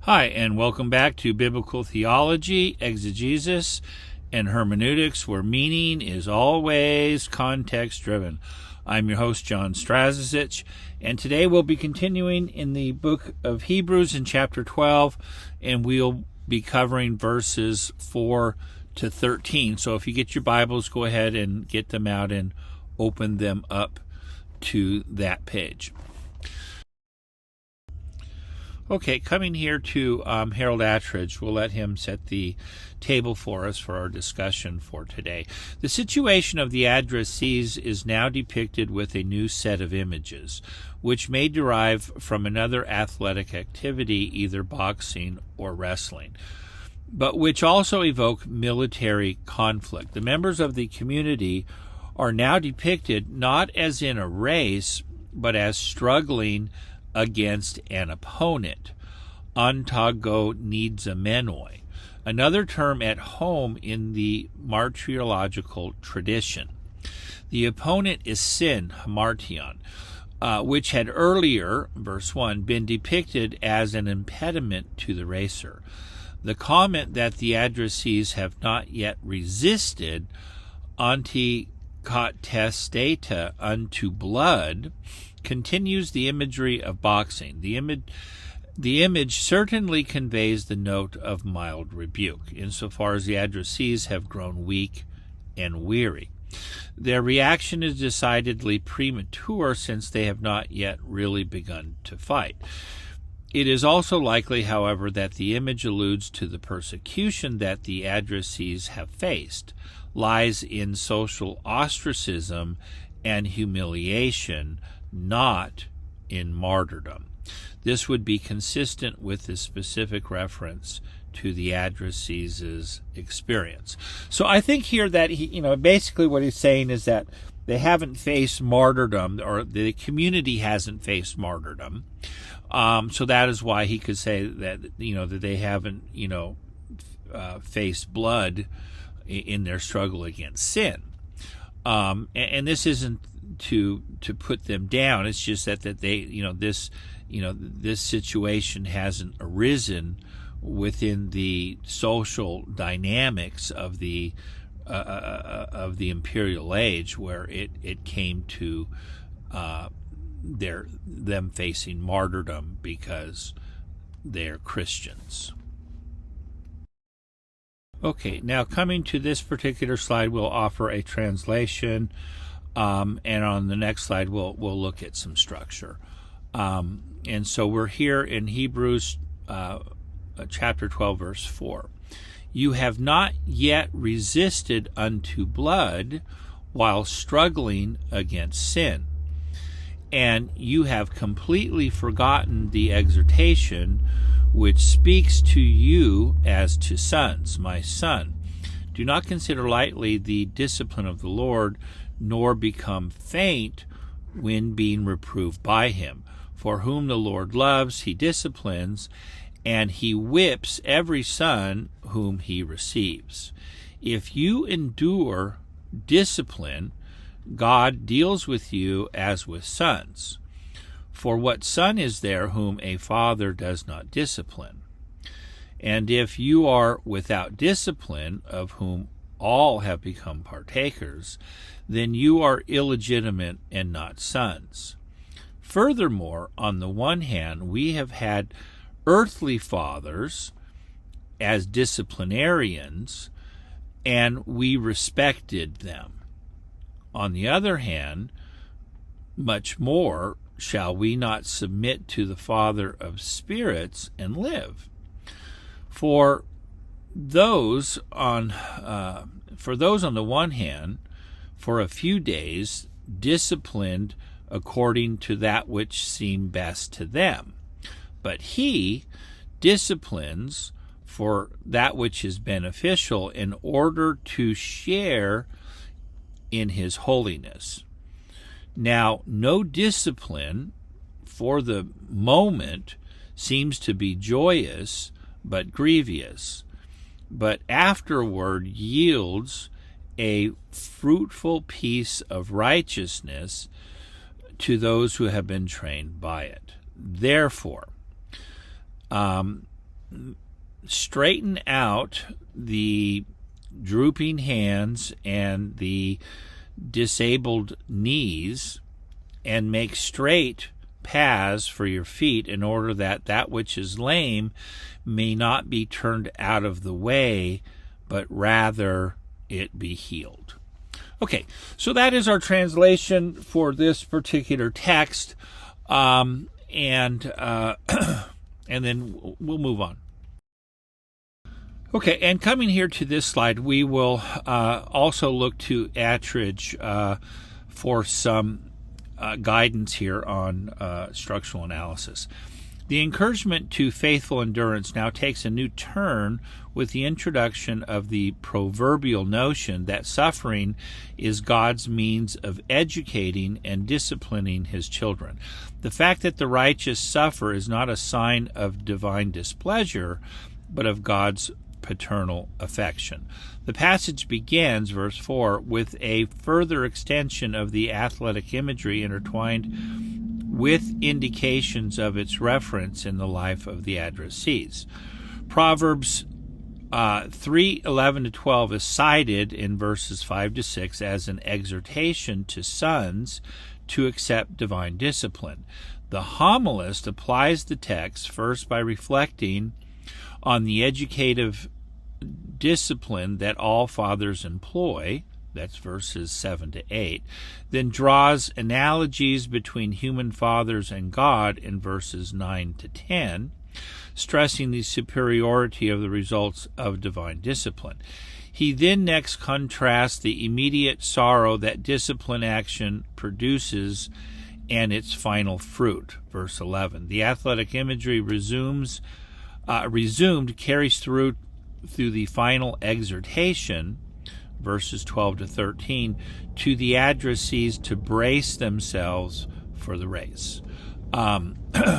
Hi, and welcome back to Biblical Theology, Exegesis, and Hermeneutics, where meaning is always context-driven. I'm your host, John Strazicich, and today we'll be continuing in the book of Hebrews in chapter 12, and we'll be covering verses 4 to 13. So if you get your Bibles, go ahead and get them out and open them up to that page. Okay, coming here to Harold Attridge, we'll let him set the table for us for our discussion for today. The situation of the addressees is now depicted with a new set of images, which may derive from another athletic activity, either boxing or wrestling, but which also evoke military conflict. The members of the community are now depicted not as in a race, but as struggling against an opponent, antagonizamenoi, another term at home in the martyrological tradition. The opponent is sin, hamartion, which had earlier, verse 1, been depicted as an impediment to the racer. The comment that the addressees have not yet resisted antikatestata unto blood continues the imagery of boxing. The image certainly conveys the note of mild rebuke, insofar as the addressees have grown weak and weary. Their reaction is decidedly premature, since they have not yet really begun to fight. It is also likely, however, that the image alludes to the persecution that the addressees have faced, lies in social ostracism and humiliation, not in martyrdom. This would be consistent with the specific reference to the addressees' experience. So I think here that basically what he's saying is that they haven't faced martyrdom, or the community hasn't faced martyrdom. So that is why he could say that that they haven't faced blood in their struggle against sin. And this isn't to put them down. It's just that they this situation hasn't arisen within the social dynamics of the imperial age, where it came to them facing martyrdom because they're Christians. Okay, now coming to this particular slide, we'll offer a translation. And on the next slide, we'll look at some structure. And so we're here in Hebrews chapter 12, verse 4. You have not yet resisted unto blood while struggling against sin. And you have completely forgotten the exhortation which speaks to you as to sons. My son, do not consider lightly the discipline of the Lord, nor become faint when being reproved by him. For whom the Lord loves, he disciplines, and he whips every son whom he receives. If you endure discipline, God deals with you as with sons. For what son is there whom a father does not discipline? And if you are without discipline, of whom all have become partakers, then you are illegitimate and not sons. Furthermore, on the one hand, we have had earthly fathers as disciplinarians, and we respected them. On the other hand, much more shall we not submit to the Father of spirits and live? For those on the one hand, for a few days, disciplined according to that which seemed best to them. But he disciplines for that which is beneficial, in order to share in his holiness. Now, no discipline for the moment seems to be joyous, but grievous, but afterward yields a fruitful piece of righteousness to those who have been trained by it. Therefore, straighten out the drooping hands and the disabled knees, and make straight paths for your feet, in order that that which is lame may not be turned out of the way, but rather it be healed. Okay, so that is our translation for this particular text, and then we'll move on. Okay, and coming here to this slide, we will also look to Attridge for some guidance here on structural analysis. The encouragement to faithful endurance now takes a new turn with the introduction of the proverbial notion that suffering is God's means of educating and disciplining his children. The fact that the righteous suffer is not a sign of divine displeasure, but of God's paternal affection. The passage begins, verse 4, with a further extension of the athletic imagery intertwined with indications of its reference in the life of the addressees. Proverbs 3:11-12 is cited in verses 5-6 as an exhortation to sons to accept divine discipline. The homilist applies the text first by reflecting on the educative discipline that all fathers employ, that's verses 7-8, then draws analogies between human fathers and God in verses 9-10, stressing the superiority of the results of divine discipline. He then next contrasts the immediate sorrow that discipline action produces and its final fruit, verse 11. The athletic imagery resumed carries through the final exhortation, verses 12-13, to the addressees to brace themselves for the race.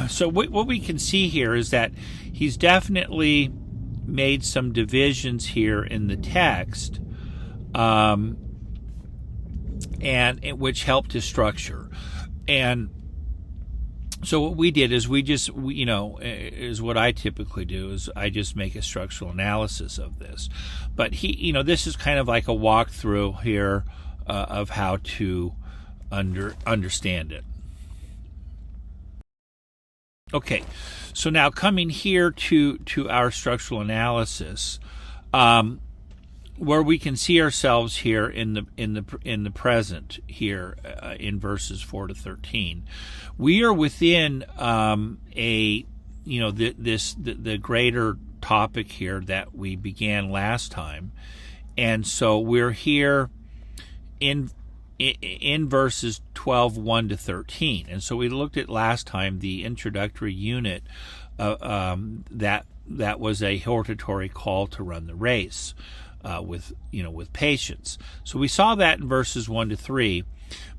So what we can see here is that he's definitely made some divisions here in the text, and which help to structure. And so what we did is is what I typically do, is I just make a structural analysis of this. But this is kind of like a walkthrough here of how to understand it. Okay, so now coming here to our structural analysis, where we can see ourselves here in the present here in verses 4-13, we are within the greater topic here that we began last time, and so we're here in verses 12:1-13, and so we looked at last time the introductory unit that was a hortatory call to run the race. With patience. So we saw that in verses 1-3,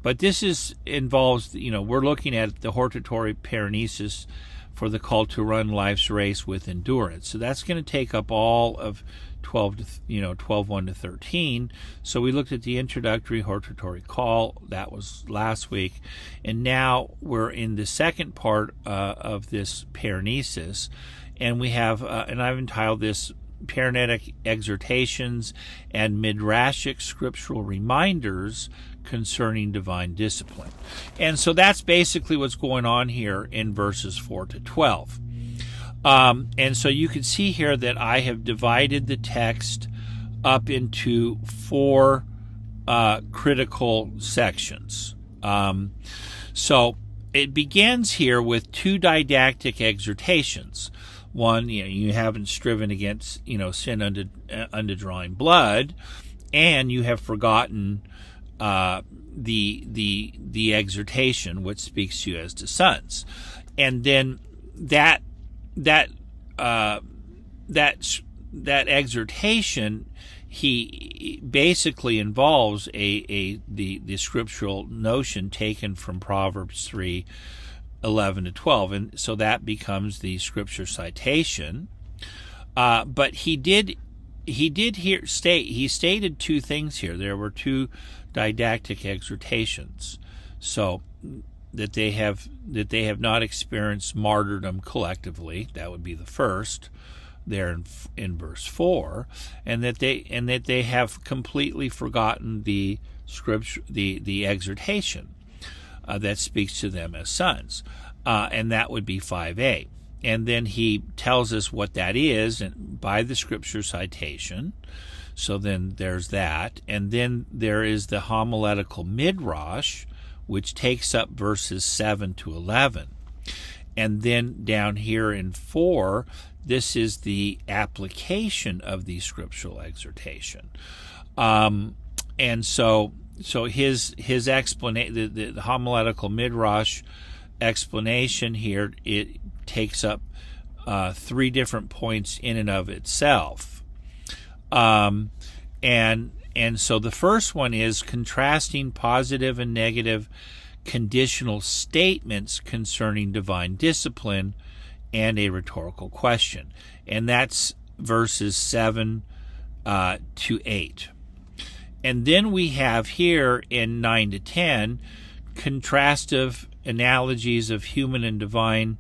but this involves, we're looking at the hortatory Parenesis for the call to run life's race with endurance. So that's going to take up all of 12:1-13. So we looked at the introductory hortatory call. That was last week, and now we're in the second part of this Parenesis, and we have, and I've entitled this Parenetic exhortations and Midrashic scriptural reminders concerning divine discipline. And so that's basically what's going on here in verses 4-12. And so you can see here that I have divided the text up into 4 critical sections. So it begins here with 2 didactic exhortations. One, you haven't striven against, sin unto drawing blood, and you have forgotten the exhortation, which speaks to you as to sons. And then that exhortation, he basically involves the scriptural notion taken from Proverbs 3:11-12, and so that becomes the scripture citation. But he stated 2 things here. There were 2 didactic exhortations. So they have not experienced martyrdom collectively. That would be the first there in verse 4, and that they have completely forgotten the scripture, the exhortation that speaks to them as sons, and that would be 5a. And then he tells us what that is and by the scripture citation. So then there's that, and then there is the homiletical midrash, which takes up verses 7 to 11. And then down here in 4, this is the application of the scriptural exhortation. And so his explanation, the homiletical midrash explanation here, it takes up 3 different points in and of itself. And so the first one is contrasting positive and negative conditional statements concerning divine discipline and a rhetorical question. And that's verses 7 to 8. And then we have here in 9 to 10 contrastive analogies of human and divine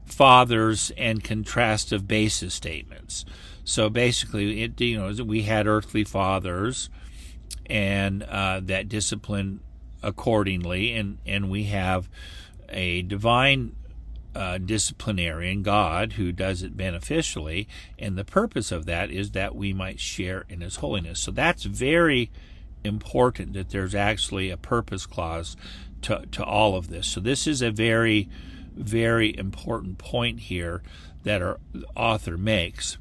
fathers and contrastive basis statements. So basically, we had earthly fathers and that discipline accordingly, and we have a divine disciplinarian, God, who does it beneficially, and the purpose of that is that we might share in his holiness. So that's very important, that there's actually a purpose clause to all of this. So this is a very, very important point here that our author makes.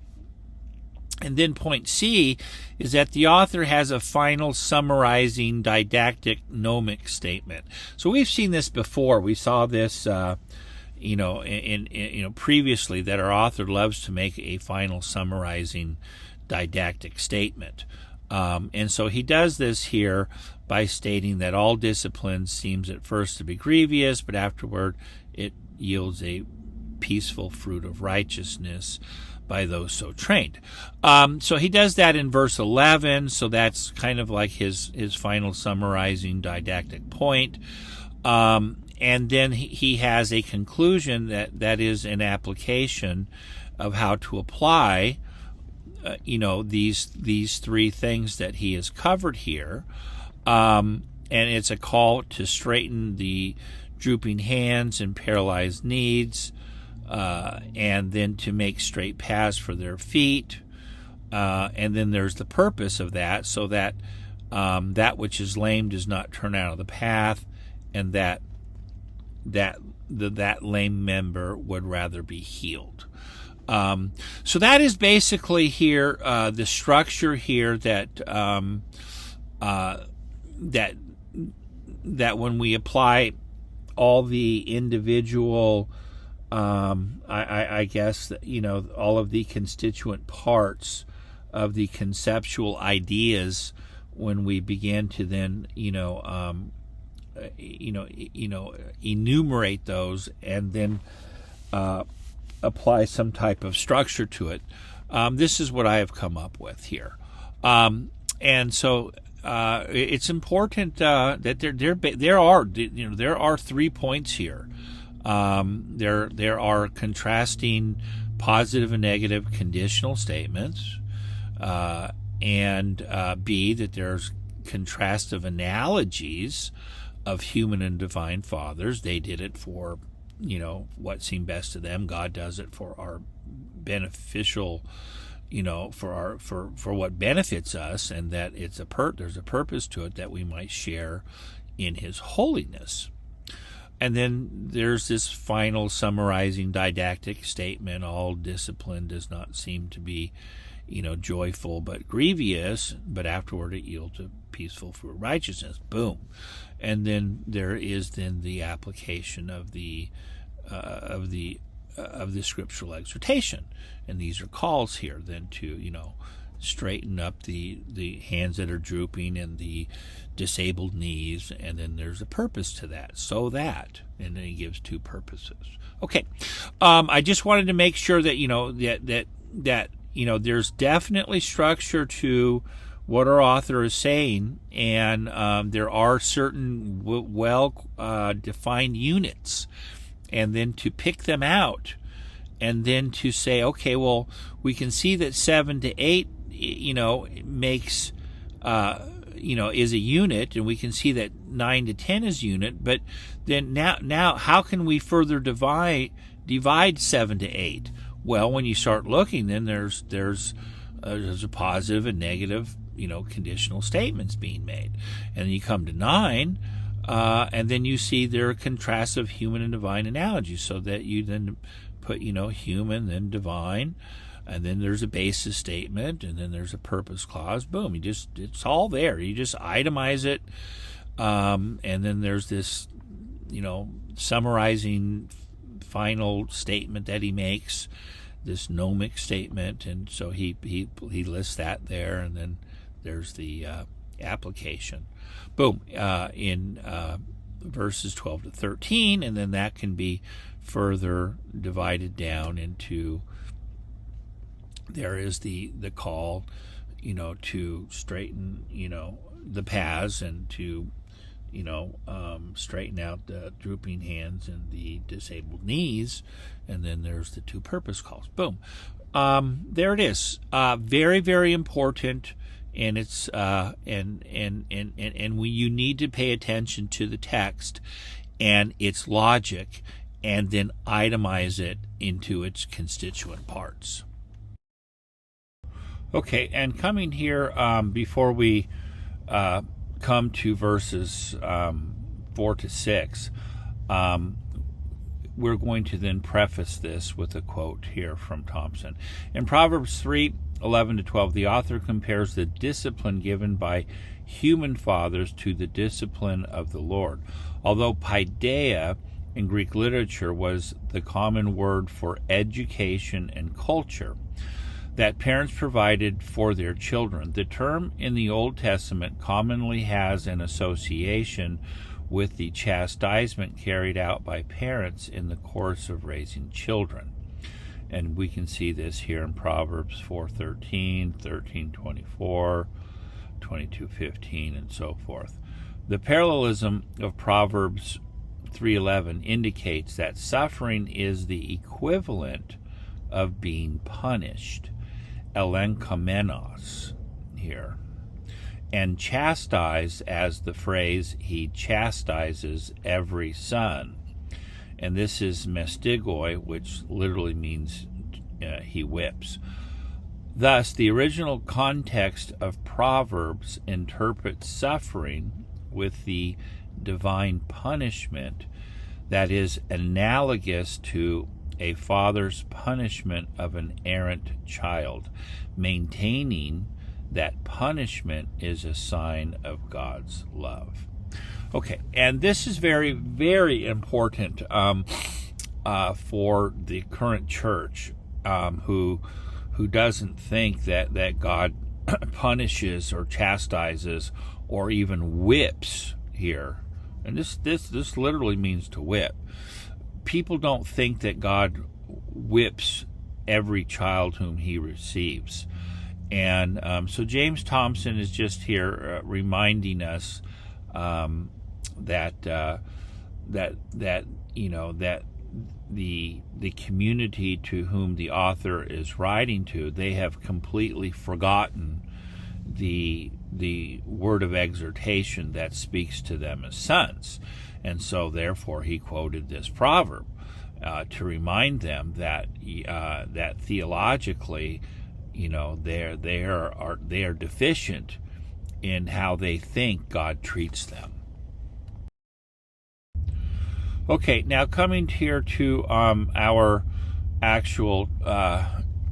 And then point C is that the author has a final summarizing didactic gnomic statement. So we've seen this before. We saw this previously, that our author loves to make a final summarizing didactic statement. And so he does this here by stating that all discipline seems at first to be grievous, but afterward it yields a peaceful fruit of righteousness by those so trained. So he does that in verse 11, so that's kind of like his final summarizing didactic point. And then he has a conclusion that is an application of how to apply these 3 things that he has covered here. And it's a call to straighten the drooping hands and paralyzed knees, and then to make straight paths for their feet. And then there's the purpose of that, so that that which is lame does not turn out of the path, and that lame member would rather be healed. So that is basically here the structure here that when we apply all the individual, I guess, all of the constituent parts of the conceptual ideas, when we begin to then enumerate those and then apply some type of structure to it. This is what I have come up with here, and so it's important that there are 3 points here. There are contrasting positive and negative conditional statements, and B, that there's contrastive analogies of human and divine fathers. They did it for what seemed best to them. God does it for our beneficial, for what benefits us, and that it's there's a purpose to it, that we might share in his holiness. And then there's this final summarizing didactic statement: all discipline does not seem to be joyful but grievous, but afterward it yields a peaceful fruit of righteousness. Boom. And then there is then the application of the scriptural exhortation, and these are calls here then to straighten up the hands that are drooping and the disabled knees, and then there's a purpose to that, and then he gives 2 purposes. Okay, I just wanted to make sure that that there's definitely structure to what our author is saying, and there are certain defined units, and then to pick them out, and then to say, okay, well, we can see that 7 to 8, makes, is a unit, and we can see that 9 to 10 is unit, but then now how can we further divide 7 to 8? Well, when you start looking, then there's a positive and negative, conditional statements being made. And then you come to 9, and then you see there are contrastive human and divine analogies, so that you then put, human, then divine, and then there's a basis statement, and then there's a purpose clause. Boom, it's all there. You just itemize it, and then there's this, summarizing final statement that he makes, this gnomic statement, and so he lists that there, and then there's the application. Boom, in verses 12 to 13, and then that can be further divided down into, there is the call, to straighten, the paths, and to, straighten out the drooping hands and the disabled knees, and then there's the 2 purpose calls. Boom. There it is. Very, very important, and it's you need to pay attention to the text and its logic, and then itemize it into its constituent parts. Okay, and coming here, before we come to verses 4 to 6, we're going to then preface this with a quote here from Thompson. In Proverbs 3:11 to 12, the author compares the discipline given by human fathers to the discipline of the Lord. Although paideia in Greek literature was the common word for education and culture that parents provided for their children, the term in the Old Testament commonly has an association with the chastisement carried out by parents in the course of raising children. And we can see this here in Proverbs 4:13, 13:24, 22:15, and so forth. The parallelism of Proverbs 3:11 indicates that suffering is the equivalent of being punished, elenkomenos here, and chastise as the phrase, he chastises every son. And this is mestigoi, which literally means he whips. Thus, the original context of Proverbs interprets suffering with the divine punishment that is analogous to a father's punishment of an errant child, maintaining that punishment is a sign of God's love. Okay, and this is very, very important for the current church, who doesn't think that God punishes or chastises or even whips here. And this literally means to whip. People don't think that God whips every child whom he receives. And so James Thompson is just here reminding us that the community to whom the author is writing to, they have completely forgotten the word of exhortation that speaks to them as sons. And so therefore he quoted this proverb to remind them that that theologically, they are deficient in how they think God treats them. Okay, now coming here to our actual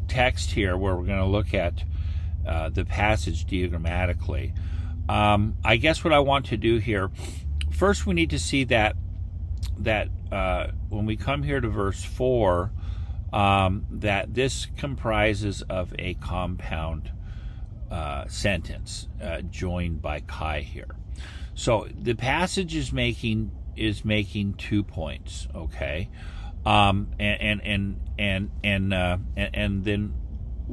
text here, where we're going to look at the passage diagrammatically. I guess what I want to do here, first we need to see that when we come here to verse 4, that this comprises of a compound sentence joined by chi here. So the passage is making 2 points, okay, and then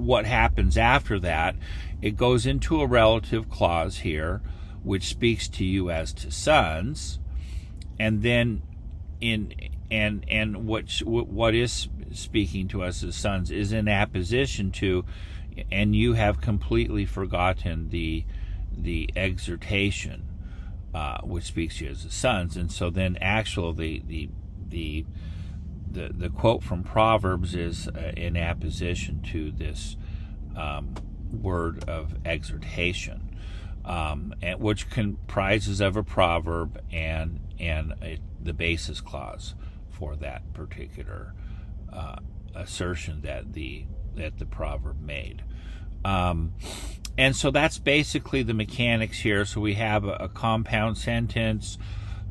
what happens after that, it goes into a relative clause here, which speaks to you as to sons, and then what is speaking to us as sons is in apposition to, and you have completely forgotten the exhortation, which speaks to you as the sons. And so then actually the quote from Proverbs is in apposition to this word of exhortation, and which comprises of a proverb and the basis clause for that particular assertion that the proverb made. And so that's basically the mechanics here. So we have a compound sentence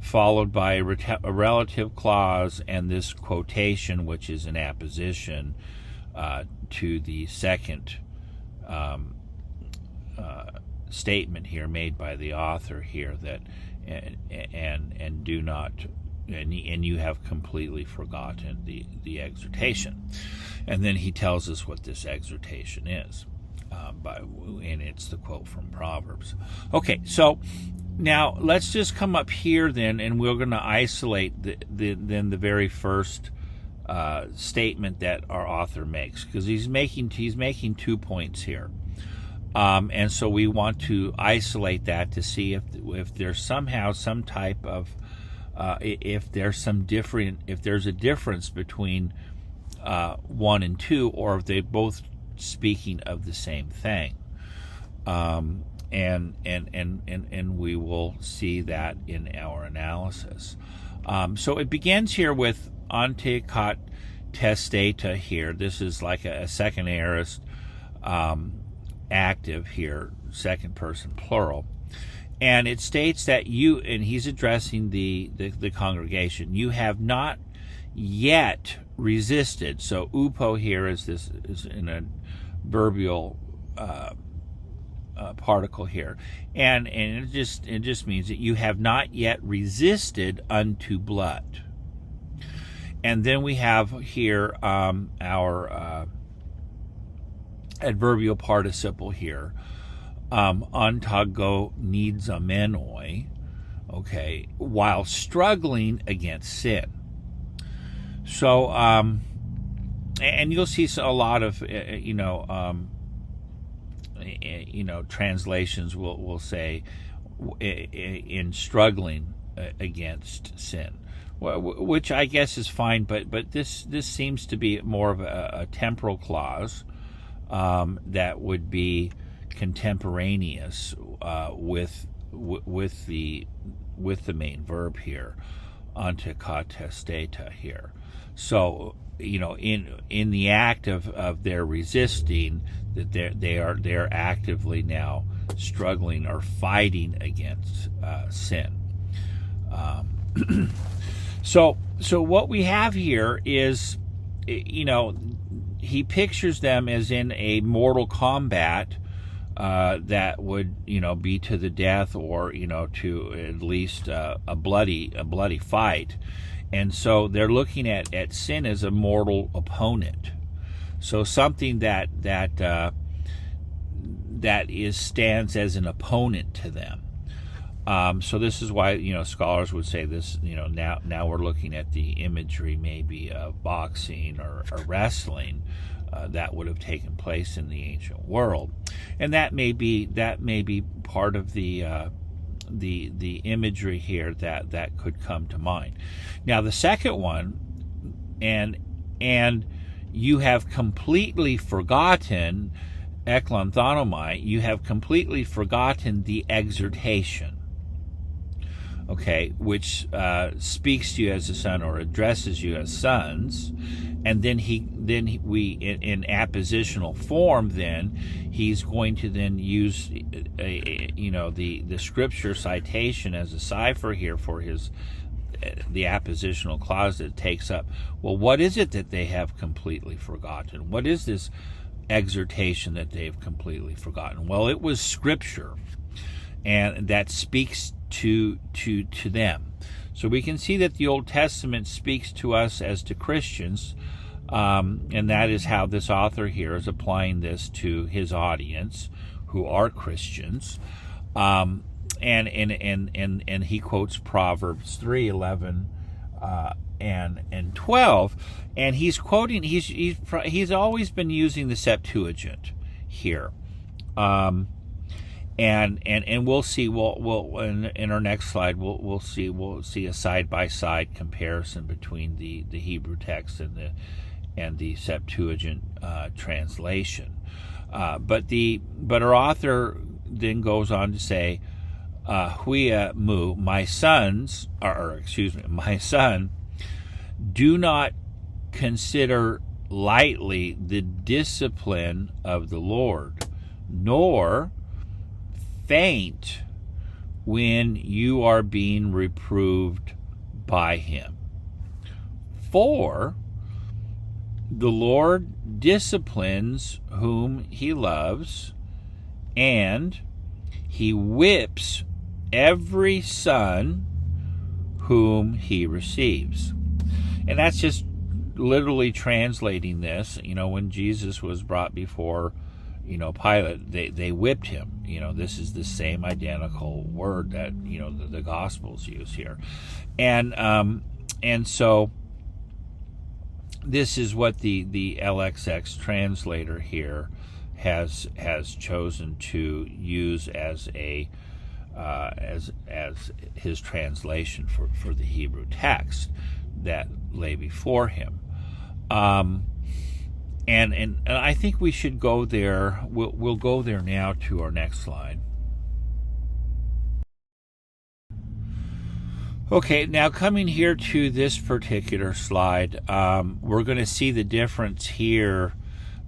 followed by a relative clause and this quotation, which is an apposition to the second statement here made by the author here, that and do not, and you have completely forgotten the exhortation. And then he tells us what this exhortation is, and it's the quote from Proverbs. Okay, so now let's just come up here then, and we're going to isolate the very first statement that our author makes, because he's making 2 points here. And so we want to isolate that to see if there's somehow some type of if there's a difference between 1 and 2, or if they're both speaking of the same thing. And we will see that in our analysis. So it begins here with ante cot testata here. This is like a second aorist active here, second person plural. And it states that you, and he's addressing the congregation, you have not yet resisted. So upo here is in a verbial particle here, and it just means that you have not yet resisted unto blood. And then we have here our adverbial participle here, antagonizamenoi, okay, while struggling against sin. So, and you'll see a lot of, translations will say in struggling against sin, which I guess is fine, but this seems to be more of a temporal clause that would be contemporaneous with the main verb here, ante cot testata here. So in the act of their resisting, that they are actively now struggling or fighting against sin. So what we have here is, he pictures them as in a mortal combat that would be to the death, or to at least a bloody fight. And so they're looking at sin as a mortal opponent. So something that stands as an opponent to them. So this is why scholars would say this. Now we're looking at the imagery maybe of boxing or wrestling that would have taken place in the ancient world, and that may be part of the imagery here that could come to mind. Now the second one, and you have completely forgotten eklanthanomai, you have completely forgotten the exhortation, okay, which speaks to you as a son, or addresses you as sons. And then we in appositional form, then he's going to then use the scripture citation as a cypher here for the appositional clause that takes up. Well, what is it that they have completely forgotten? What is this exhortation that they have completely forgotten? Well, it was scripture, and that speaks to them. So we can see that the Old Testament speaks to us as to Christians And that is how this author here is applying this to his audience, who are Christians. And he quotes Proverbs 3:11 and 12, and he's quoting. He's always been using the Septuagint here. And we'll see. We'll in our next slide we'll see a side-by-side comparison between the Hebrew text and the Septuagint translation. But our author then goes on to say, "Huia mu, my son, do not consider lightly the discipline of the Lord, nor faint when you are being reproved by him. For the Lord disciplines whom he loves, and he whips every son whom he receives." And that's just literally translating this. When Jesus was brought before Pilate, they whipped him. This is the same identical word that the Gospels use here, and so this is what the LXX translator here has chosen to use as a as his translation for the Hebrew text that lay before him. And I think we should go there. We'll go there now to our next slide. Okay, now coming here to this particular slide, we're going to see the difference here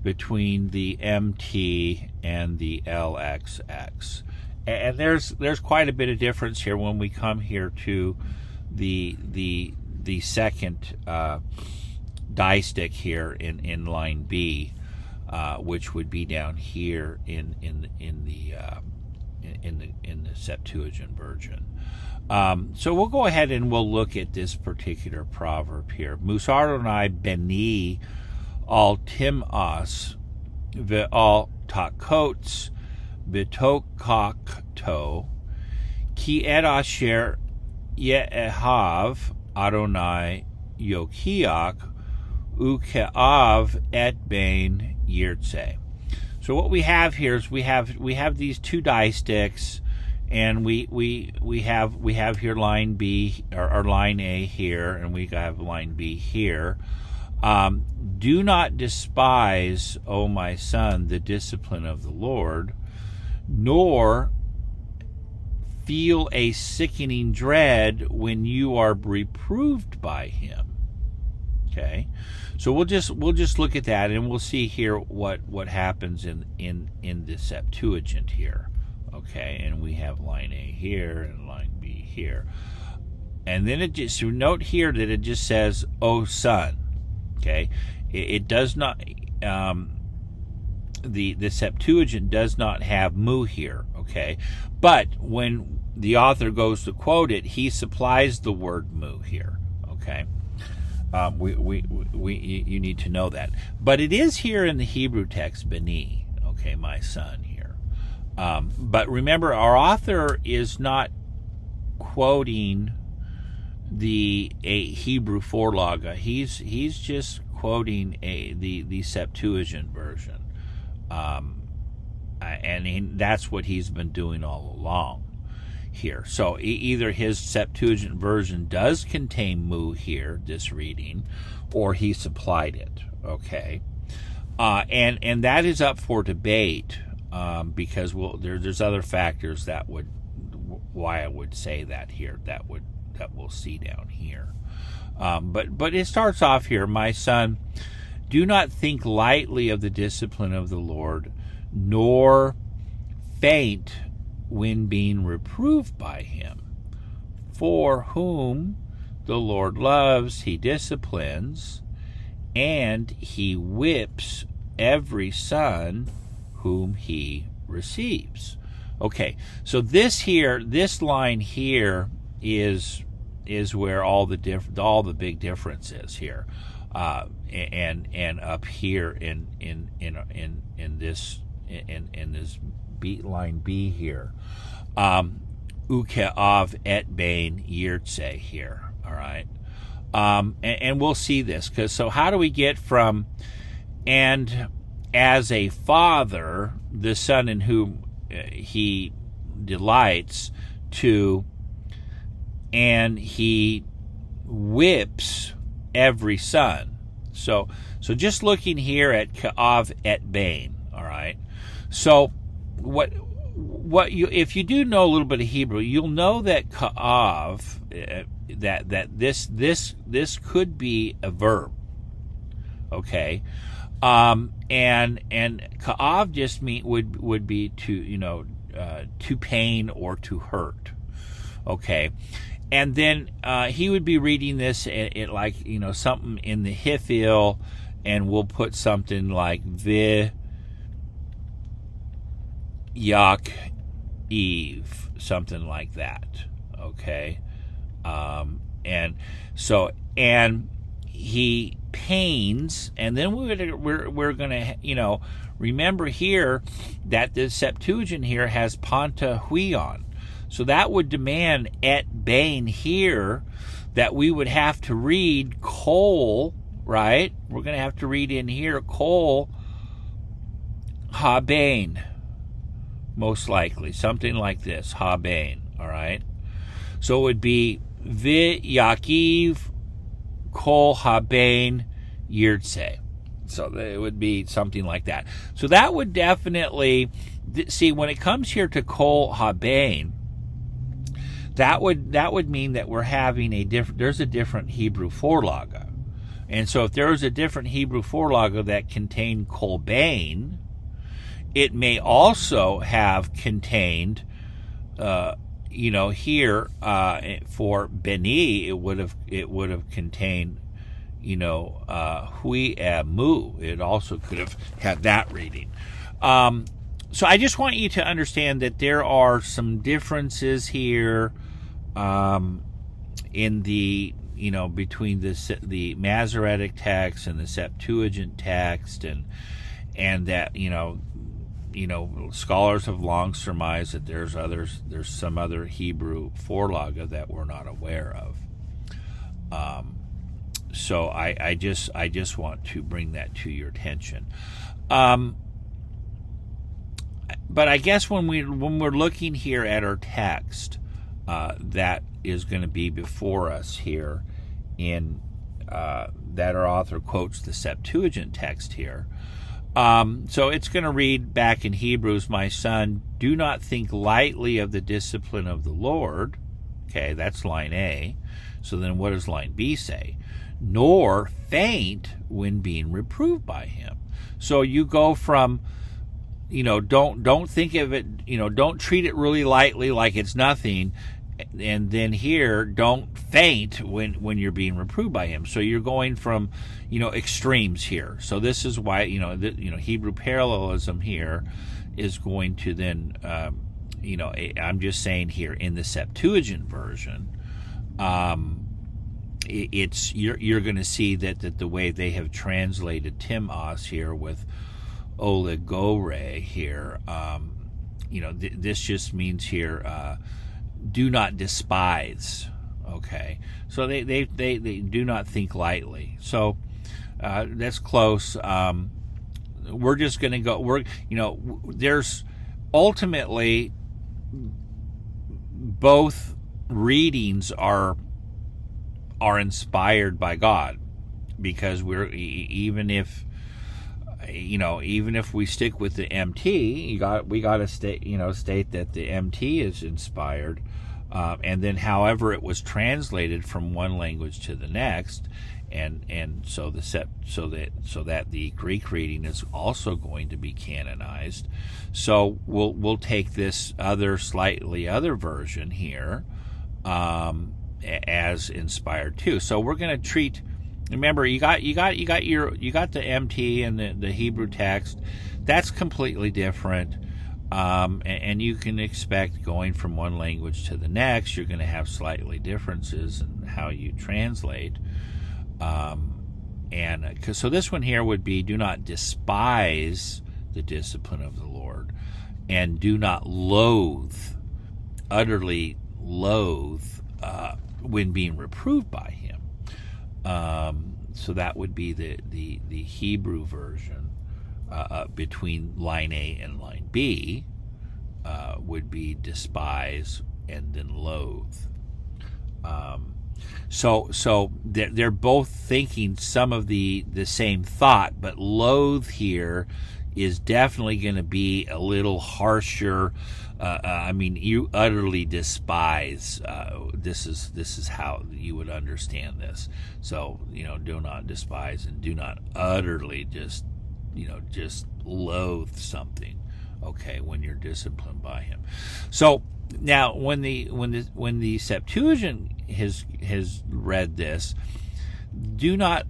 between the MT and the LXX. And there's quite a bit of difference here when we come here to the second distic here in line B, which would be down here in the Septuagint version. So we'll go ahead and we'll look at this particular proverb here. Musardonai beni al timos ve'al takots bitokakto ki et asher ye'ehav Adonai yokiak ukeav et bein yirtze. So what we have here is we have these two distichs, and we have here line B or line A here, and we have line B here. Do not despise, O my son, the discipline of the Lord, nor feel a sickening dread when you are reproved by him. Okay, so we'll just look at that, and we'll see here what happens in the Septuagint here. Okay, and we have line A here and line B here, and then it just, so note here that it just says "O son." Okay, it does not. The Septuagint does not have mu here. Okay, but when the author goes to quote it, he supplies the word mu here. Okay. You need to know that, but it is here in the Hebrew text, beni, okay, my son here. But remember, our author is not quoting a Hebrew forlaga. He's just quoting the Septuagint version, and that's what he's been doing all along here. So either his Septuagint version does contain mu here, this reading, or he supplied it. Okay, and that is up for debate, because there's other factors that would why I would say that here that we'll see down here. But it starts off here, my son, do not think lightly of the discipline of the Lord, nor faint when being reproved by him. For whom the Lord loves, he disciplines, and he whips every son whom he receives. Okay, so this line here is where all the big difference is here. and up here in this beat line B here, ukeav et bain yirtse here. All right, and we'll see this because so how do we get from and as a father, the son in whom he delights, to and he whips every son. So just looking here at ka'av et bain, all right. So what you if you do know a little bit of Hebrew, you'll know that ka'av that this could be a verb, okay. And ka'av just would be to to pain or to hurt, okay. And then he would be reading this at like something in the hifil, and we'll put something like vi yak eve, something like that, okay. And he pains, and then we're gonna remember here that the Septuagint here has panta huion. So that would demand et bain here that we would have to read kol, right? We're going to have to read in here kol ha bain, most likely. Something like this, ha bain, all right? So it would be vi yakiv kol ha bain yirtse. So it would be something like that. So that would definitely, see, when it comes here to kol ha bain, that would mean that we're having there's a different Hebrew forlaga. And so if there was a different Hebrew forlaga that contained kol bain, it may also have contained, here for beni, it would have contained, hui mu. It also could have had that reading. So I just want you to understand that there are some differences here in the between the Masoretic text and the Septuagint text, and that scholars have long surmised that there's some other Hebrew forlaga that we're not aware of. So I just want to bring that to your attention. But I guess when we're looking here at our text that is going to be before us here, in that our author quotes the Septuagint text here. So it's going to read back in Hebrews, "My son, do not think lightly of the discipline of the Lord." Okay, that's line A. So then what does line B say? "Nor faint when being reproved by him." So you go from don't think of it, don't treat it really lightly like it's nothing, and then here, don't faint when you're being reproved by him. So you're going from, extremes here. So this is why, Hebrew parallelism here is going to then, I'm just saying here in the Septuagint version, it's you're going to see that the way they have translated timos here with oligore here, this just means here, do not despise. Okay, so they do not think lightly. So that's close. We're just going to go. There's ultimately both readings are inspired by God, because we're even if we stick with the MT, we got to state that the MT is inspired, and then however it was translated from one language to the next, and so that the Greek reading is also going to be canonized. So we'll take this slightly other version here as inspired too. So we're going to treat. Remember, you got the MT and the Hebrew text. That's completely different, and you can expect going from one language to the next, you're going to have slightly differences in how you translate. so this one here would be, do not despise the discipline of the Lord, and do not utterly loathe when being reproved by him. So that would be the Hebrew version between line A and line B, would be despise and then loathe. So they're both thinking some of the same thought, but loathe here is definitely going to be a little harsher. You utterly despise. This is how you would understand this. So, do not despise and do not utterly just loathe something. Okay, when you're disciplined by him. So now, when the Septuagint has read this, do not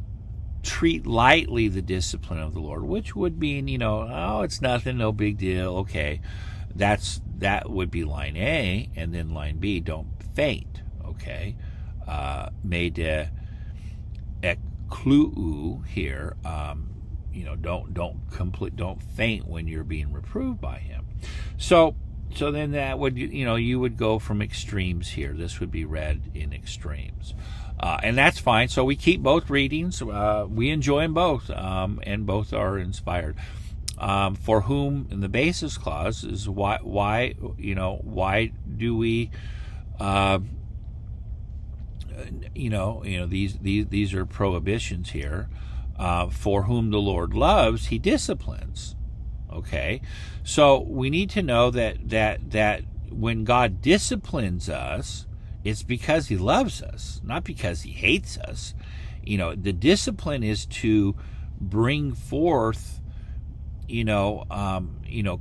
treat lightly the discipline of the Lord, which would mean, it's nothing, no big deal. Okay, that would be line A, and then line B, don't faint. Okay, mede ekluu here. Don't faint when you're being reproved by him. So then that would, you would go from extremes here. This would be read in extremes. And that's fine. So we keep both readings. We enjoy them both, and both are inspired. For whom, in the basis clause, is why do we, these are prohibitions here. For whom the Lord loves, he disciplines. Okay, so we need to know that when God disciplines us, it's because he loves us, not because he hates us. The discipline is to bring forth,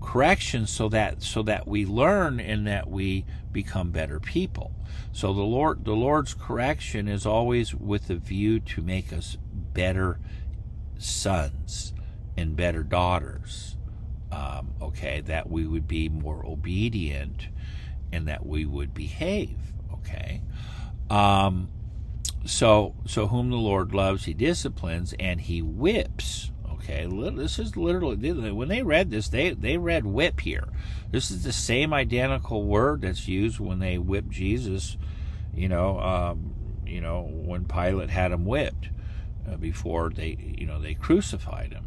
correction so that we learn and that we become better people. So the Lord's correction is always with a view to make us better sons and better daughters. That we would be more obedient and that we would behave. Okay. So whom the Lord loves, he disciplines, and he whips. Okay, this is literally, when they read this, they read whip here. This is the same identical word that's used when they whipped Jesus, when Pilate had him whipped before they crucified him.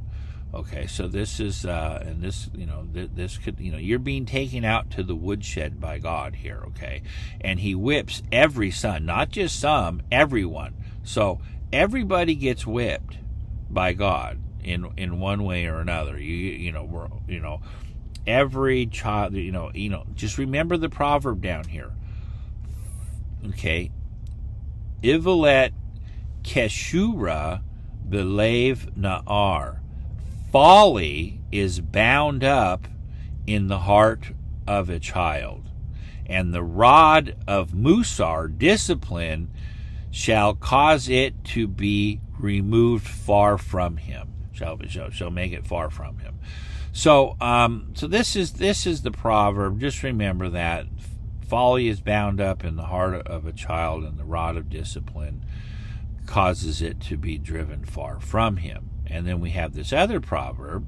Okay, so this is, this could, you're being taken out to the woodshed by God here, okay? And he whips every son, not just some, everyone. So everybody gets whipped by God in one way or another. Every child, just remember the proverb down here. Okay, Ivelet keshura belev naar. Folly is bound up in the heart of a child, and the rod of musar, discipline, shall cause it to be removed far from him. Shall make it far from him. So this is the proverb. Just remember that folly is bound up in the heart of a child, and the rod of discipline causes it to be driven far from him. And then we have this other proverb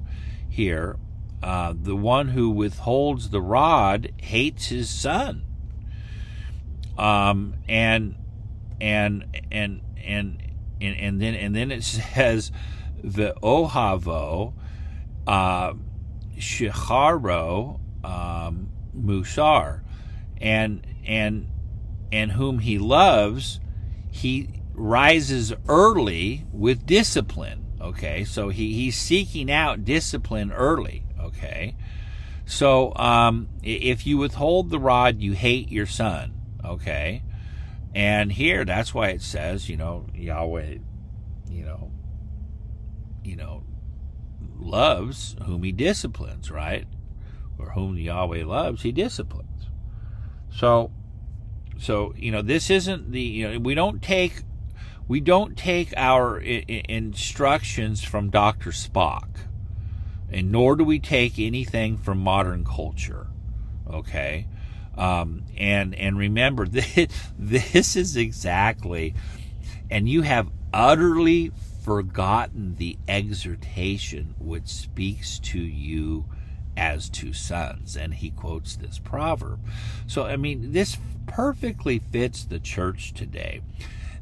here: the one who withholds the rod hates his son. And then it says the ohavo shecharo musar, and whom he loves, he rises early with discipline. Okay, so he's seeking out discipline early. Okay, so if you withhold the rod, you hate your son. Okay, and here that's why it says, Yahweh, loves whom he disciplines, right? Or whom Yahweh loves, he disciplines. So this isn't the, we don't take our instructions from Dr. Spock, and nor do we take anything from modern culture. Okay, and remember, this is exactly, and you have utterly forgotten the exhortation which speaks to you as to sons. And he quotes this proverb. So, I mean, this perfectly fits the church today.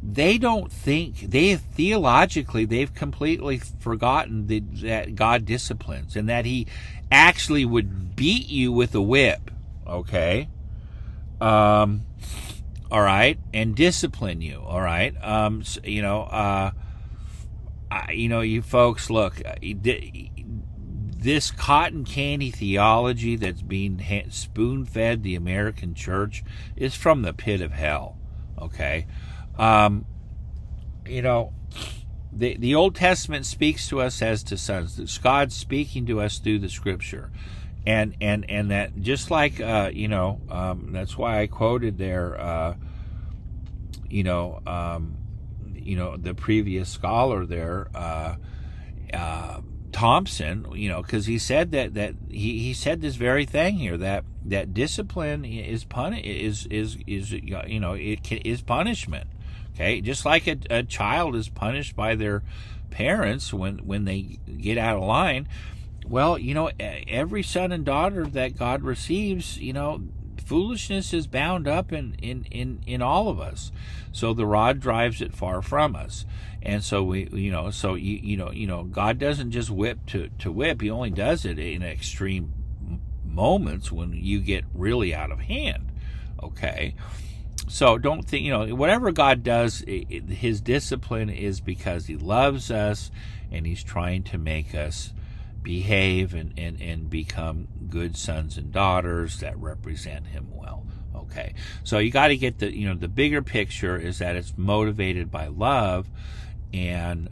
They don't think, theologically, they've completely forgotten that God disciplines and that he actually would beat you with a whip, okay? All right, and discipline you, all right? You folks, look, this cotton candy theology that's being spoon-fed the American church is from the pit of hell, okay? The Old Testament speaks to us as to sons. It's God speaking to us through the Scripture, and that just like that's why I quoted there, the previous scholar there, Thompson, because he said that he said this very thing here, that discipline is punishment. Okay, just like a child is punished by their parents when they get out of line. Well, every son and daughter that God receives, foolishness is bound up in all of us. So the rod drives it far from us. And so God doesn't just whip to whip. He only does it in extreme moments when you get really out of hand. Okay. So don't think, whatever God does, his discipline is because he loves us and he's trying to make us behave and become good sons and daughters that represent him well. Okay. So you got to get the bigger picture is that it's motivated by love, and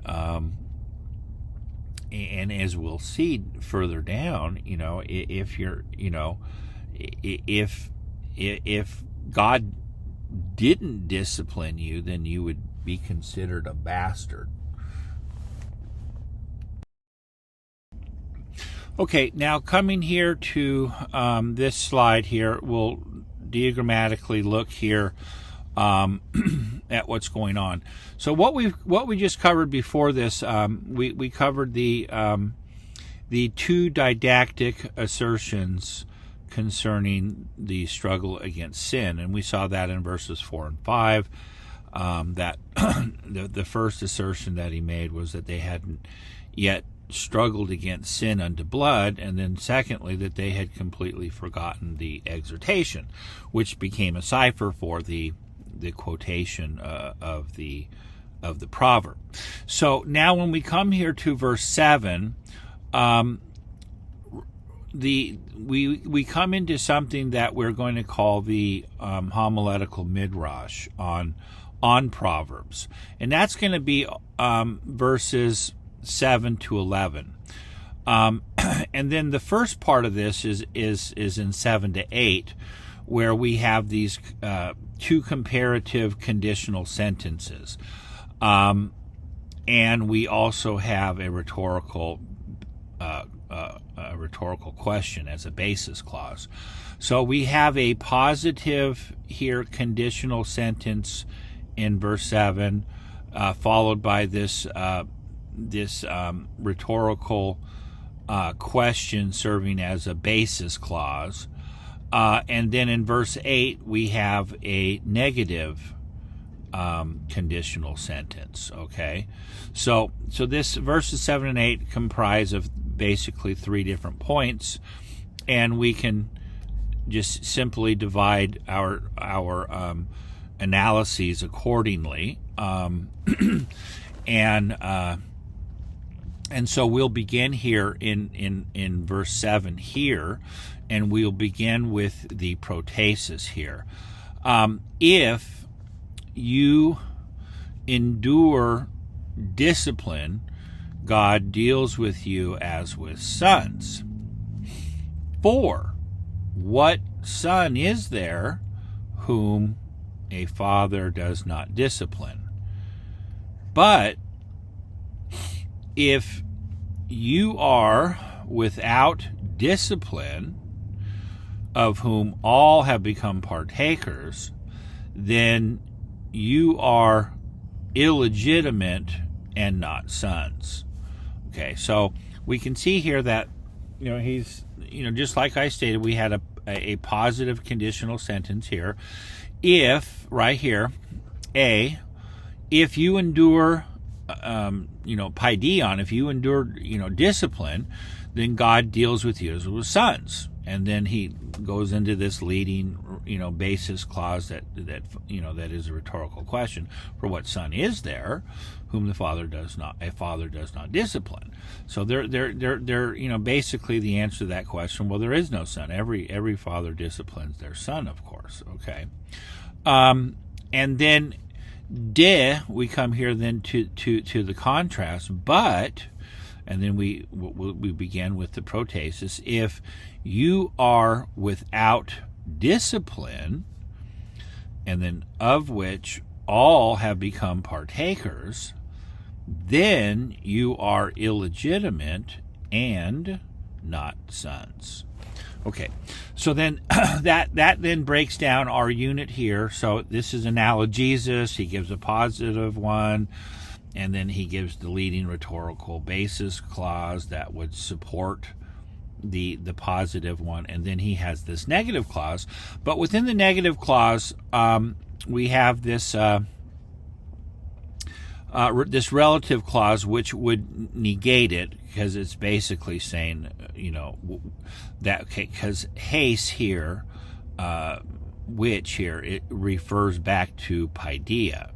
as we'll see further down, if God didn't discipline you, then you would be considered a bastard. Okay, now coming here to this slide here, we'll diagrammatically look here at what's going on. So what we just covered before this, we covered the two didactic assertions concerning the struggle against sin, and we saw that in verses 4 and 5. That the first assertion that he made was that they hadn't yet struggled against sin unto blood, and then secondly that they had completely forgotten the exhortation, which became a cipher for the quotation of the proverb. So now when we come here to verse 7, we come into something that we're going to call the homiletical midrash on Proverbs, and that's going to be verses 7 to 11, and then the first part of this is in 7 to 8, where we have these two comparative conditional sentences, and we also have a rhetorical question as a basis clause. So we have a positive here conditional sentence in verse 7, followed by this rhetorical question serving as a basis clause, and then in verse 8 we have a negative conditional sentence. Okay, so this verses 7 and 8 comprise of basically three different points, and we can just simply divide our analyses accordingly, and so we'll begin here in verse 7 here, and we'll begin with the protesis here. If you endure discipline, God deals with you as with sons. For what son is there whom a father does not discipline? But if you are without discipline, of whom all have become partakers, then you are illegitimate and not sons. Okay, so we can see here that, he's, just like I stated, we had a positive conditional sentence here. If, right here, if you endure, paideon, if you endure, discipline, then God deals with you as with sons. And then he goes into this leading, basis clause that is a rhetorical question for what son is there, whom a father does not discipline. So they're basically the answer to that question. Well, there is no son. Every father disciplines their son, of course. Okay, and then we come here then to the contrast, but. And then we begin with the protesis. If you are without discipline, and then of which all have become partakers, then you are illegitimate and not sons. Okay, so then that then breaks down our unit here. So this is analgesis. He gives a positive one. And then he gives the leading rhetorical basis clause that would support the positive one. And then he has this negative clause. But within the negative clause, we have this this relative clause, which would negate it, because it's basically saying, that because haste here, which here, it refers back to paideia.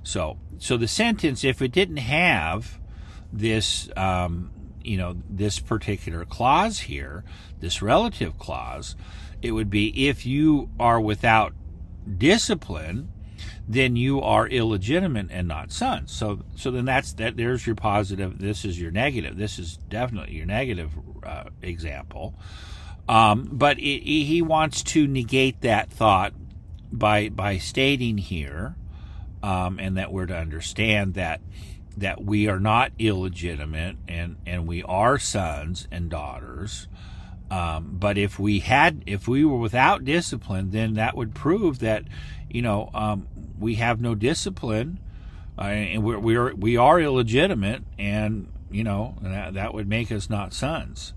So the sentence, if it didn't have this, this particular clause here, this relative clause, it would be, if you are without discipline, then you are illegitimate and not sons. So then there's your positive. This is your negative. This is definitely your negative example. But he wants to negate that thought by stating here. And that we're to understand that we are not illegitimate and we are sons and daughters. But if we were without discipline, then that would prove that, we have no discipline, and we are illegitimate, and that would make us not sons.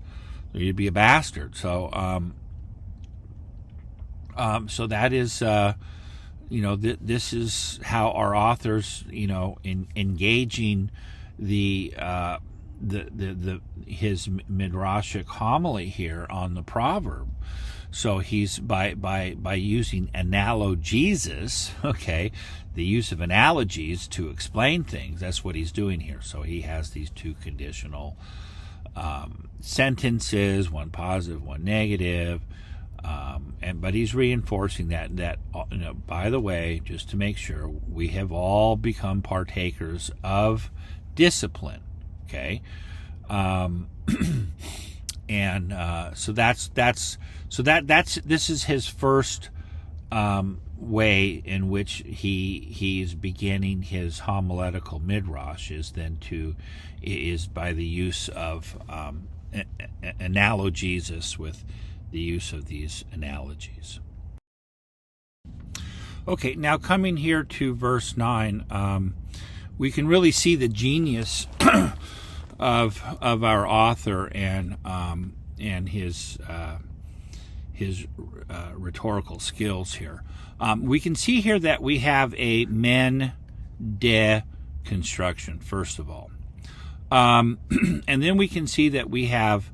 So you'd be a bastard. So so that is. This is how our authors, in engaging his midrashic homily here on the proverb. So he's by using analgesis, okay, the use of analogies to explain things. That's what he's doing here. So he has these two conditional sentences, one positive, one negative. But he's reinforcing that by the way, just to make sure, we have all become partakers of discipline. Okay, and so this is his first way in which he's beginning his homiletical midrash, is by the use of analgesis, with the use of these analogies. Okay, now coming here to verse 9, we can really see the genius of our author and his rhetorical skills here. We can see here that we have a men de construction, first of all. And then we can see that we have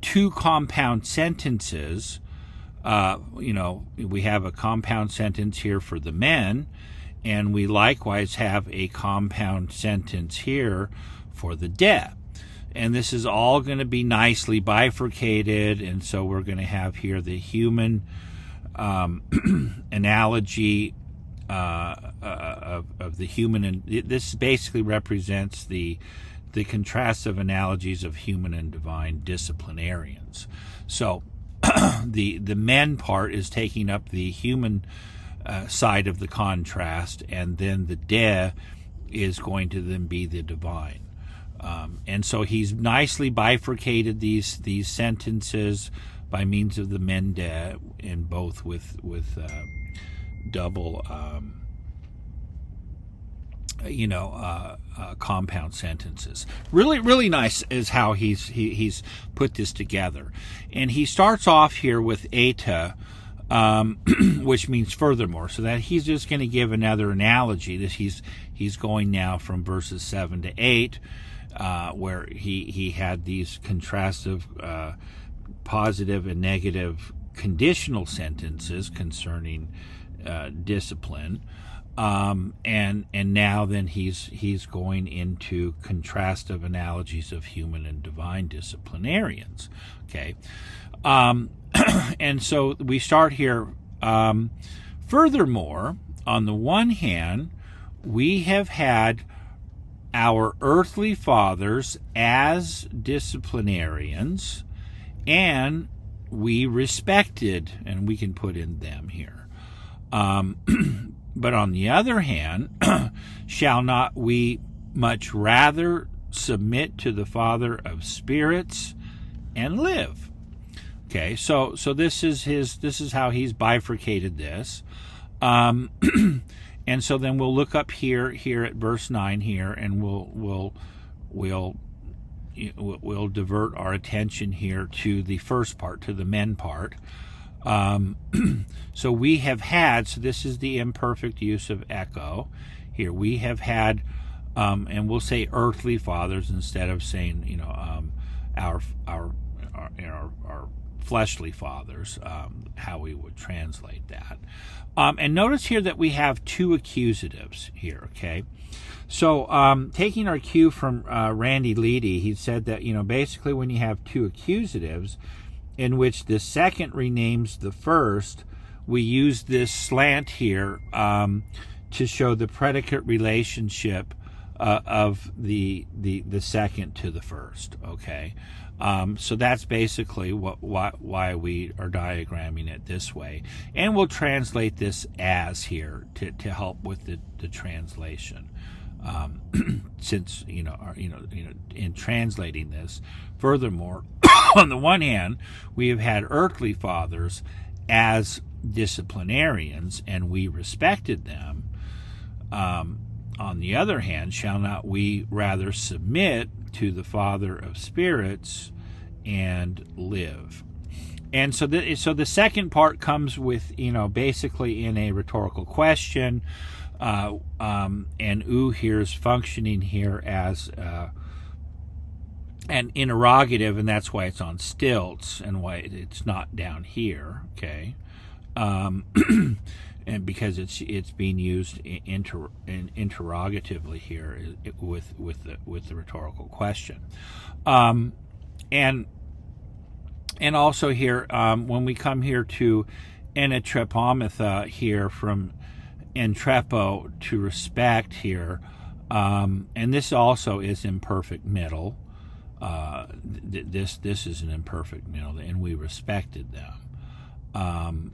two compound sentences. We have a compound sentence here for the men, and we likewise have a compound sentence here for the de. And this is all going to be nicely bifurcated, and so we're going to have here the human analogy of the human, and this basically represents the contrastive analogies of human and divine disciplinarians. So the men part is taking up the human side of the contrast, and then the de is going to then be the divine. And so he's nicely bifurcated these sentences by means of the men de, in both with double compound sentences. Really nice is how he's put this together. And he starts off here with eta, which means furthermore. So that he's just going to give another analogy. That he's going now from verses 7 to 8, where he had these contrastive positive and negative conditional sentences concerning discipline. And now then he's going into contrastive analogies of human and divine disciplinarians. Okay. And so we start here. Furthermore, on the one hand, we have had our earthly fathers as disciplinarians, and we respected, and we can put in them here. But on the other hand, shall not we much rather submit to the Father of spirits and live? Okay, so this is how he's bifurcated this. And so then we'll look up here at verse 9 here, and we'll divert our attention here to the first part, to the men part. So we have had, so this is the imperfect use of echo here. We have had, and we'll say earthly fathers instead of saying, our fleshly fathers, how we would translate that. And notice here that we have two accusatives here, okay? So taking our cue from Randy Leedy, he said that, basically when you have two accusatives, in which the second renames the first, we use this slant here to show the predicate relationship of the second to the first. Okay, so that's basically why we are diagramming it this way, and we'll translate this as here to help with the translation. Since in translating this, furthermore, on the one hand, we have had earthly fathers as disciplinarians, and we respected them. On the other hand, shall not we rather submit to the Father of spirits and live? And so the second part comes with, basically in a rhetorical question. And U here is functioning here as an interrogative, and that's why it's on stilts and why it's not down here. Okay, and because it's being used interrogatively here with the rhetorical question, and also here when we come here to anatrepomantha here from entrepo, to respect here, and this also is imperfect middle. This is an imperfect middle, and we respected them.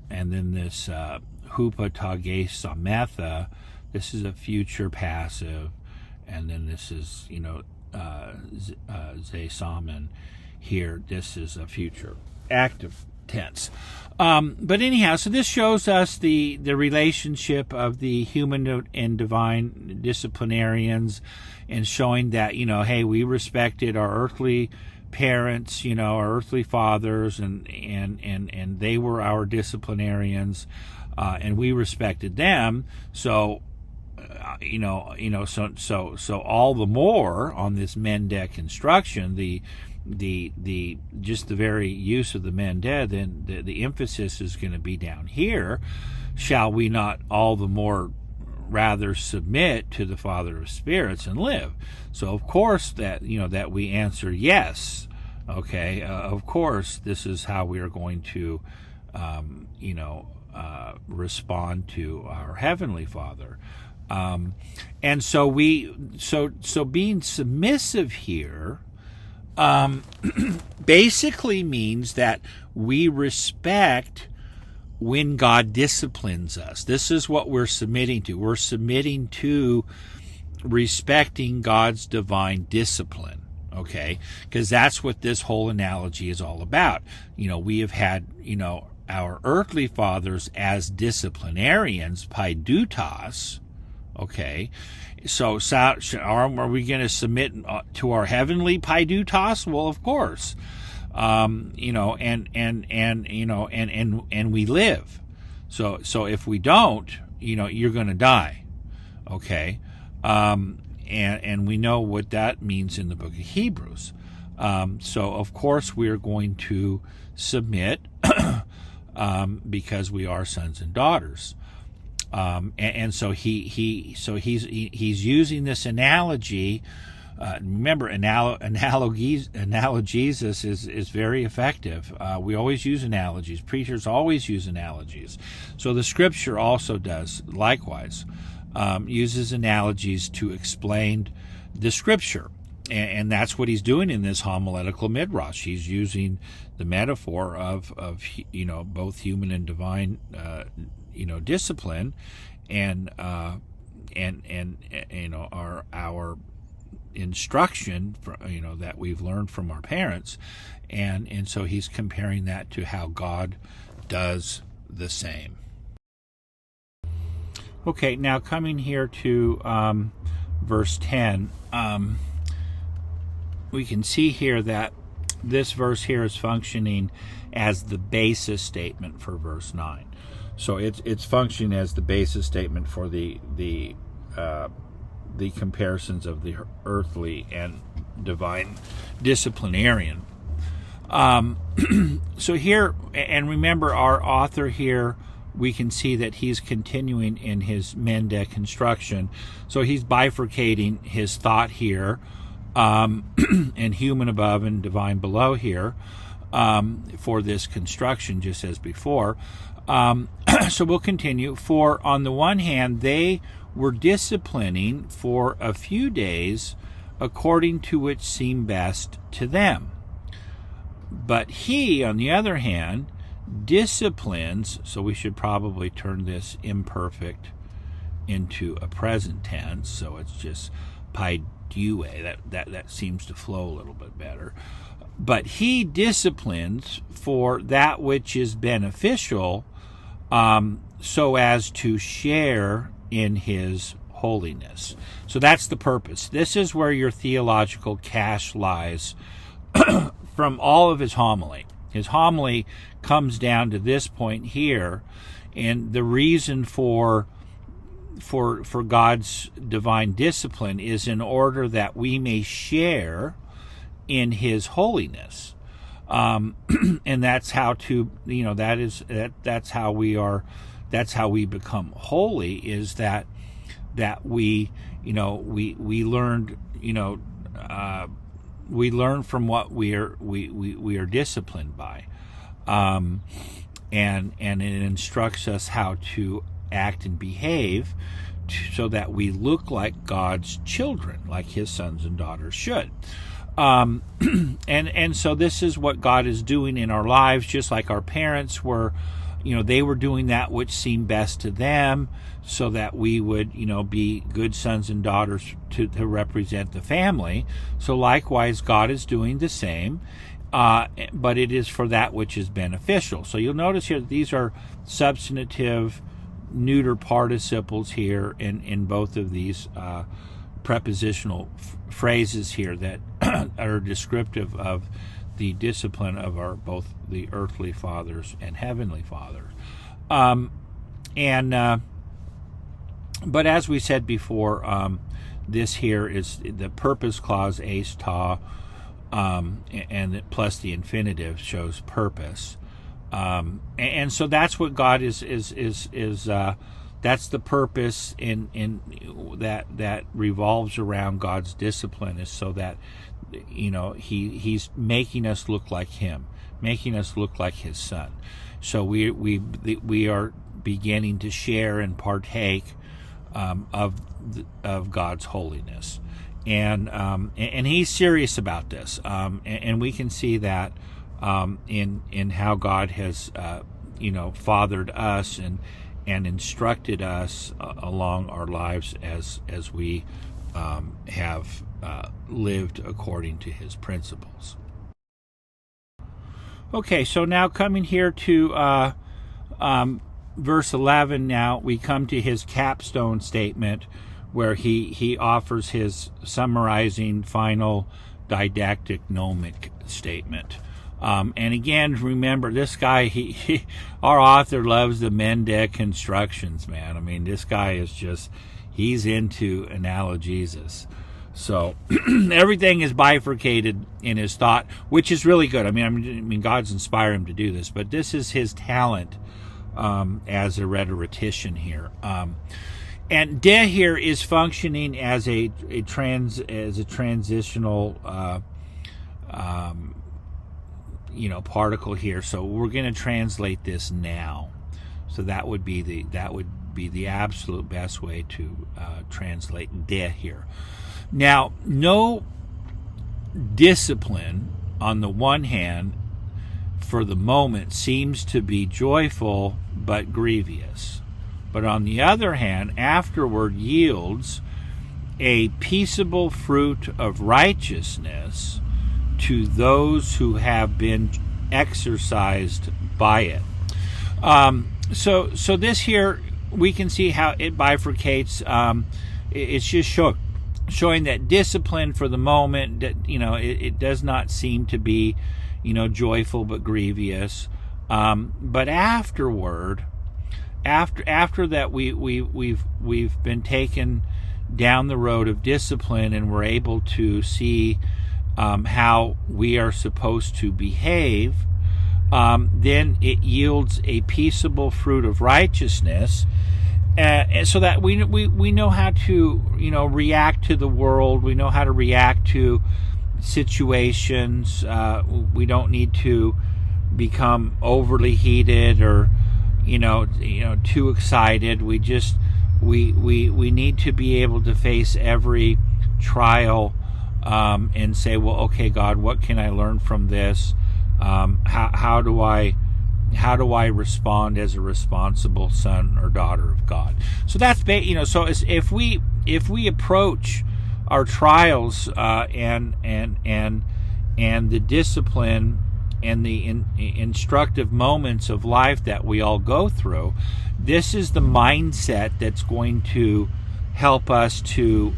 And then this hupatagesametha, this is a future passive, and then this is zesamen here. This is a future active tense. But anyhow, so this shows us the relationship of the human and divine disciplinarians, and showing that, hey, we respected our earthly parents, our earthly fathers, and they were our disciplinarians, and we respected them. So, so all the more on this Mendek instruction, the just the very use of the Mended, then the emphasis is going to be down here. Shall we not all the more rather submit to the Father of spirits and live? So of course that that we answer yes. Okay, of course this is how we are going to respond to our Heavenly Father. And so so being submissive here basically means that we respect when God disciplines us. This is what we're submitting to. We're submitting to respecting God's divine discipline, okay? Because that's what this whole analogy is all about. We have had, our earthly fathers as disciplinarians, paidutas, Okay, so are we going to submit to our heavenly paidutos? Well, of course, and we live. So if we don't, you're going to die. Okay, and we know what that means in the book of Hebrews. So of course we are going to submit because we are sons and daughters. And so he's using this analogy. Remember, analogesis is very effective. We always use analogies. Preachers always use analogies. So the Scripture also does likewise, uses analogies to explain the Scripture. And that's what he's doing in this homiletical midrash. He's using the metaphor of both human and divine discipline, and our instruction that we've learned from our parents, and so he's comparing that to how God does the same. Okay, now coming here to verse 10, we can see here that this verse here is functioning as the basis statement for verse 9. So it's functioning as the basis statement for the comparisons of the earthly and divine disciplinarian. So here, and remember our author here, we can see that he's continuing in his Mende construction. So he's bifurcating his thought here, and human above and divine below here, for this construction, just as before. So we'll continue. For on the one hand, they were disciplining for a few days according to which seemed best to them. But he, on the other hand, disciplines, so we should probably turn this imperfect into a present tense, so it's just paidue. That seems to flow a little bit better. But he disciplines for that which is beneficial, so as to share in his holiness. So that's the purpose. This is where your theological cache lies from all of his homily. His homily comes down to this point here, and the reason for God's divine discipline is in order that we may share in his holiness. And that's how to, that's how we are, that's how we become holy, is that we, we learned, we learn from what we are disciplined by. And it instructs us how to act and behave so that we look like God's children, like his sons and daughters should. And so this is what God is doing in our lives, just like our parents were, they were doing that which seemed best to them, so that we would, be good sons and daughters to represent the family. So likewise, God is doing the same, but it is for that which is beneficial. So you'll notice here that these are substantive neuter participles here in both of these prepositional phrases here that are descriptive of the discipline of our both the earthly fathers and heavenly Father. But as we said before, this here is the purpose clause eis ta, and plus the infinitive shows purpose. And so that's what God is that's the purpose in that revolves around God's discipline, is so that he's making us look like him, making us look like his son. So we are beginning to share and partake of God's holiness, and he's serious about this, and we can see that in how God has fathered us and instructed us along our lives as we have lived according to his principles. Okay, so now coming here to verse 11, now we come to his capstone statement, where he offers his summarizing final didactic gnomic statement. And again, remember, this guy, our author loves the Mendel constructions, man. I mean, this guy is just, he's into analgesis. So everything is bifurcated in his thought, which is really good. I mean, God's inspired him to do this, but this is his talent as a rhetorician here. And de here is functioning as a transitional particle here. So we're going to translate this now. So that would be the absolute best way to translate de here. Now, no discipline on the one hand for the moment seems to be joyful but grievous. But on the other hand, afterward yields a peaceable fruit of righteousness to those who have been exercised by it. So this here, we can see how it bifurcates. It's just showing that discipline for the moment, that it does not seem to be joyful but grievous. But afterward, after that, we've been taken down the road of discipline, and we're able to see how we are supposed to behave. Then it yields a peaceable fruit of righteousness, and so that we know how to react to the world. We know how to react to situations. We don't need to become overly heated or too excited. We need to be able to face every trial and say, well, okay, God, what can I learn from this? How do I respond as a responsible son or daughter of God? So that's so if we approach our trials and the discipline and the instructive moments of life that we all go through, this is the mindset that's going to help us to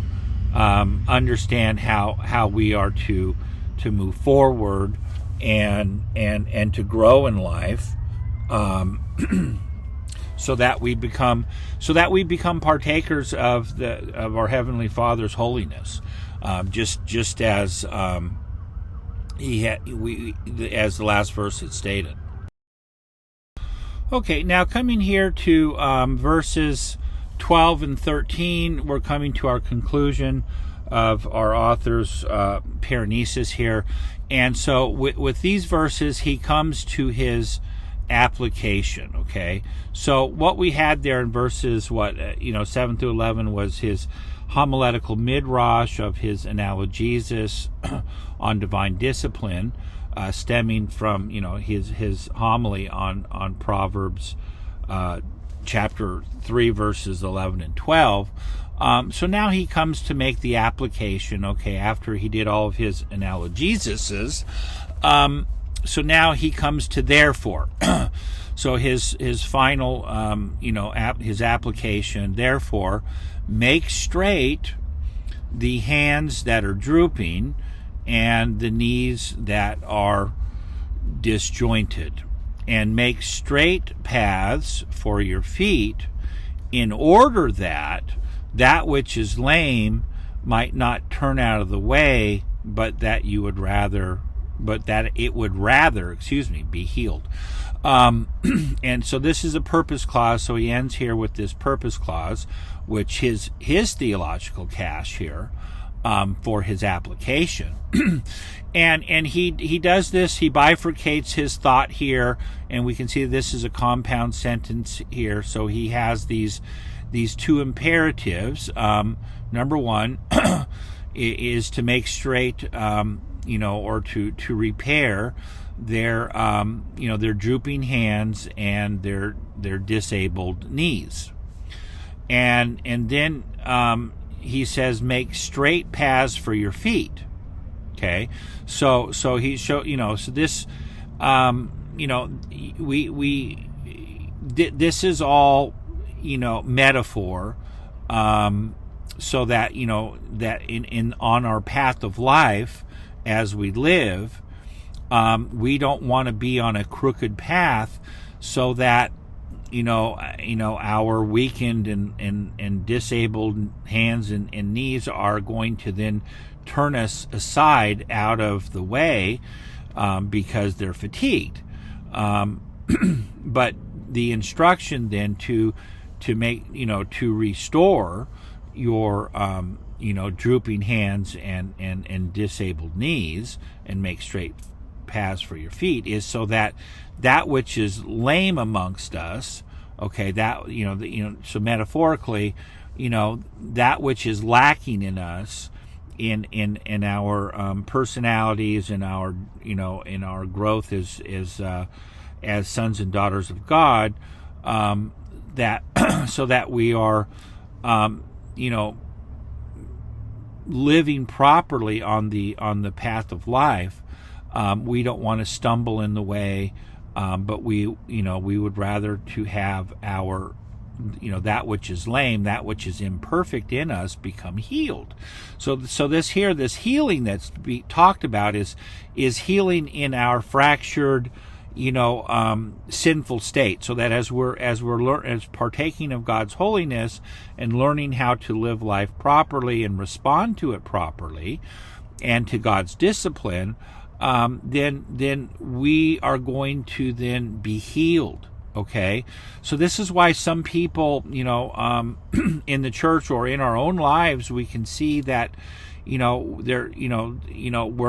understand how we are to move forward and to grow in life, so that we become partakers of our Heavenly Father's holiness, just as as the last verse had stated. Okay, now coming here to verses 12 and 13, we're coming to our conclusion of our author's Parenesis here. And so with these verses, he comes to his application, okay? So what we had there in verses 7 through 11 was his homiletical midrash of his Exegesis on divine discipline, stemming from his homily on Proverbs chapter 3 verses 11 and 12. So now he comes to make the application, okay, after he did all of his Exegesises. So now he comes to therefore. So his final his application, therefore, make straight the hands that are drooping and the knees that are disjointed, and make straight paths for your feet, in order that which is lame might not turn out of the way, but that it would rather be healed. And so this is a purpose clause. So he ends here with this purpose clause, which his theological cache here for his application. and he does this. He bifurcates his thought here, and we can see this is a compound sentence here. So he has these two imperatives. Number one is to make straight, or to repair their drooping hands and their disabled knees, and then he says, make straight paths for your feet. Okay, so he so this this is all metaphor, so that, that in on our path of life as we live, we don't want to be on a crooked path, so that our weakened and disabled hands and knees are going to then turn us aside out of the way, because they're fatigued. But the instruction then to make, to restore your drooping hands and disabled knees and make straight paths for your feet is so that which is lame amongst us, okay, that so metaphorically, that which is lacking in us in our personalities, in our in our growth as sons and daughters of God, that so that we are living properly on the path of life. We don't want to stumble in the way, but we would rather to have our that which is lame, that which is imperfect in us, become healed. So this healing that's talked about is healing in our fractured, sinful state, so that as we're partaking of God's holiness and learning how to live life properly and respond to it properly, and to God's discipline, then we are going to then be healed. Okay, so this is why some people, in the church or in our own lives, we can see that, we're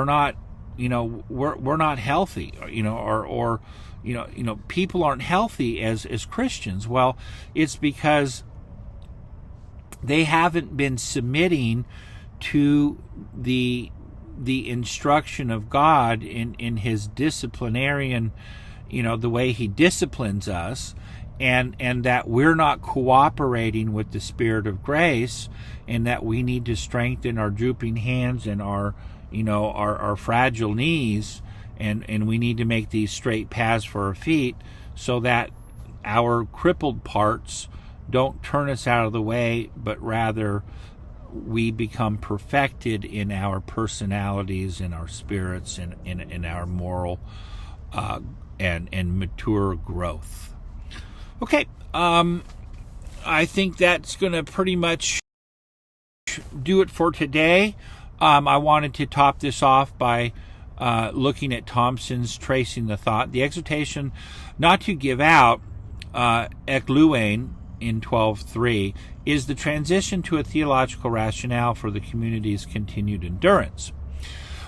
not, we're not healthy, or people aren't healthy as Christians. Well, it's because they haven't been submitting to the instruction of God in His disciplinarian, the way He disciplines us, and that we're not cooperating with the Spirit of grace, and that we need to strengthen our drooping hands and our fragile knees, and we need to make these straight paths for our feet, so that our crippled parts don't turn us out of the way, but rather we become perfected in our personalities, in our spirits, and in our moral and mature growth. Okay, I think that's going to pretty much do it for today. I wanted to top this off by looking at Thompson's Tracing the Thought. The exhortation not to give out, ekluein, in 12:3, is the transition to a theological rationale for the community's continued endurance,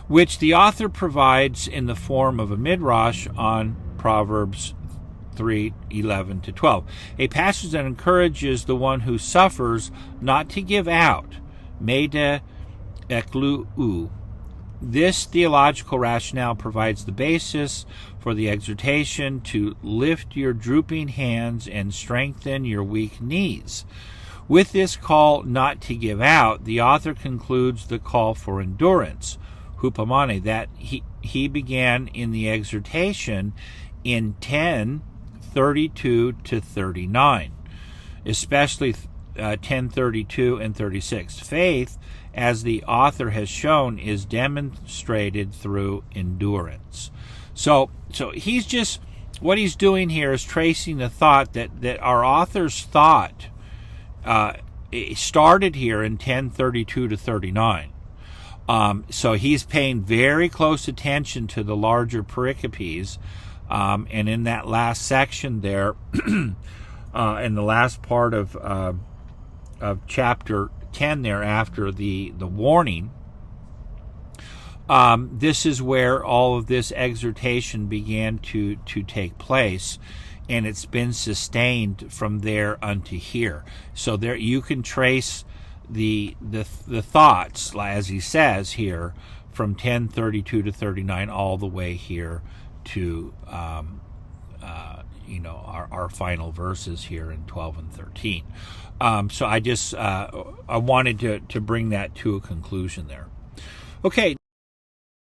which the author provides in the form of a midrash on Proverbs 3:11-12, a passage that encourages the one who suffers not to give out, meda ekluu. This theological rationale provides the basis for the exhortation to lift your drooping hands and strengthen your weak knees. With this call not to give out, the author concludes the call for endurance, hupomone, that he began in the exhortation in 10:32-39, especially 10:32 and 36. Faith, as the author has shown, is demonstrated through endurance. So he's just, what he's doing here is tracing the thought that our author's thought started here in 10:32-39. So he's paying very close attention to the larger pericopes, and in that last section there, in the last part of chapter 10 there, after the warning, this is where all of this exhortation began to take place, and it's been sustained from there unto here. So there you can trace the thoughts, as he says here, from 10:32-39 all the way here to our final verses here in 12 and 13. So I just I wanted to bring that to a conclusion there. Okay,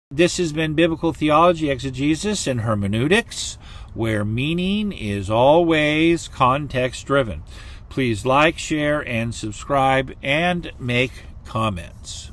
this has been Biblical Theology, Exegesis, and Hermeneutics, where meaning is always context-driven. Please like, share, and subscribe, and make comments.